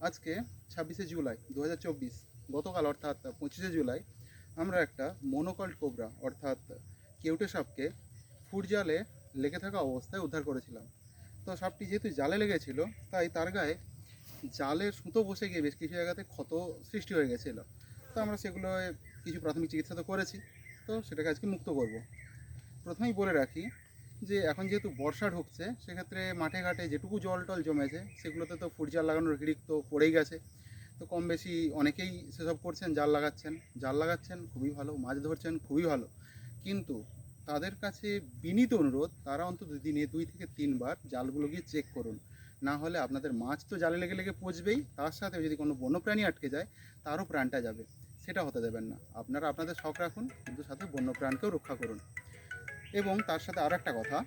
আজকে 26শে জুলাই 2024, গতকাল অর্থাৎ 25শে জুলাই আমরা একটা মনোকল্ড কোবরা অর্থাৎ কেউটে সাপকে ফুড জালে লেগে থাকা অবস্থায় উদ্ধার করেছিলাম। তো সাপটি যেহেতু জালে লেগেছিল, তাই তার গায়ে জালের সুতো বসে গিয়ে বেশ কিছু জায়গাতে ক্ষত সৃষ্টি হয়ে গেছিলো। তো আমরা সেগুলো কিছু প্রাথমিক চিকিৎসা তো করেছি, তো সেটাকে আজকে মুক্ত করব। প্রথমেই বলে রাখি যে এখন যেহেতু বর্ষা ঢুকছে, সেক্ষেত্রে মাঠে ঘাটে যেটুকু জল টল জমেছে সেগুলোতে তো ফুড জাল লাগানোর হিড়িক তো পড়েই গেছে। তো কম বেশি অনেকেই সেসব করছেন, জাল লাগাচ্ছেন খুবই ভালো, মাছ ধরছেন খুবই ভালো, কিন্তু তাদের কাছে বিনীত অনুরোধ, তারা অন্তত দিনে 2 থেকে 3 বার জালগুলো গিয়ে চেক করুন। না হলে আপনাদের মাছ তো জালে লেগে লেগে পচবেই, তার সাথে যদি কোনো বন্যপ্রাণী আটকে যায় তারও প্রাণটা যাবে। সেটা হতে দেবেন না। আপনারা আপনাদের শখ রাখুন, কিন্তু সাথে বন্যপ্রাণকেও রক্ষা করুন। এবং তার সাথে আর একটা কথা,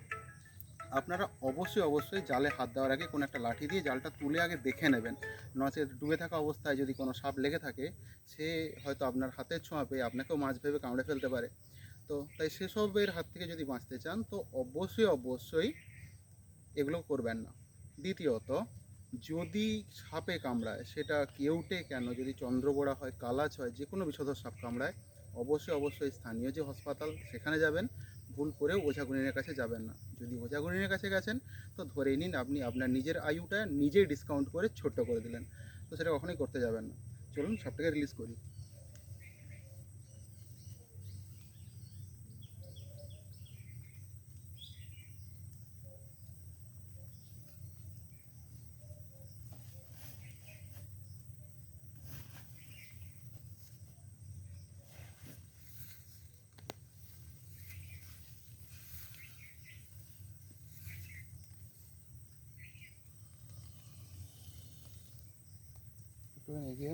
আপনারা অবশ্যই জালে হাত দেওয়ার আগে কোনো একটা লাঠি দিয়ে জালটা তুলে আগে দেখে নেবেন। নচেত ডুবে থাকা অবস্থায় যদি কোনো সাপ লেগে থাকে, সে হয়তো আপনার হাতের ছোঁয়া পেয়ে আপনাকেও মাছ ভেবে কামড়ে ফেলতে পারে। তো তাই সেসবের হাত থেকে যদি বাঁচতে চান, তো অবশ্যই এগুলো করবেন না। দ্বিতীয়ত, যদি সাপে কামড়ায়, সেটা কেউটে কেন, যদি চন্দ্রবোড়া হয়, কালাচ হয়, যে কোনো বিষধর সাপ কামড়ায়, অবশ্যই স্থানীয় যে হাসপাতাল সেখানে যাবেন। ভুল করেও ওঝাগুনিনের কাছে যাবেন না। যদি ওঝাগুনিনের কাছে গেছেন, তো ধরেই নিন আপনি আপনার নিজের আয়ুটা নিজেই ডিসকাউন্ট করে ছোট্ট করে দিলেন। তো সেটা কখনোই করতে যাবেন না। চলুন সাপটাকে রিলিজ করি। একটু এগিয়ে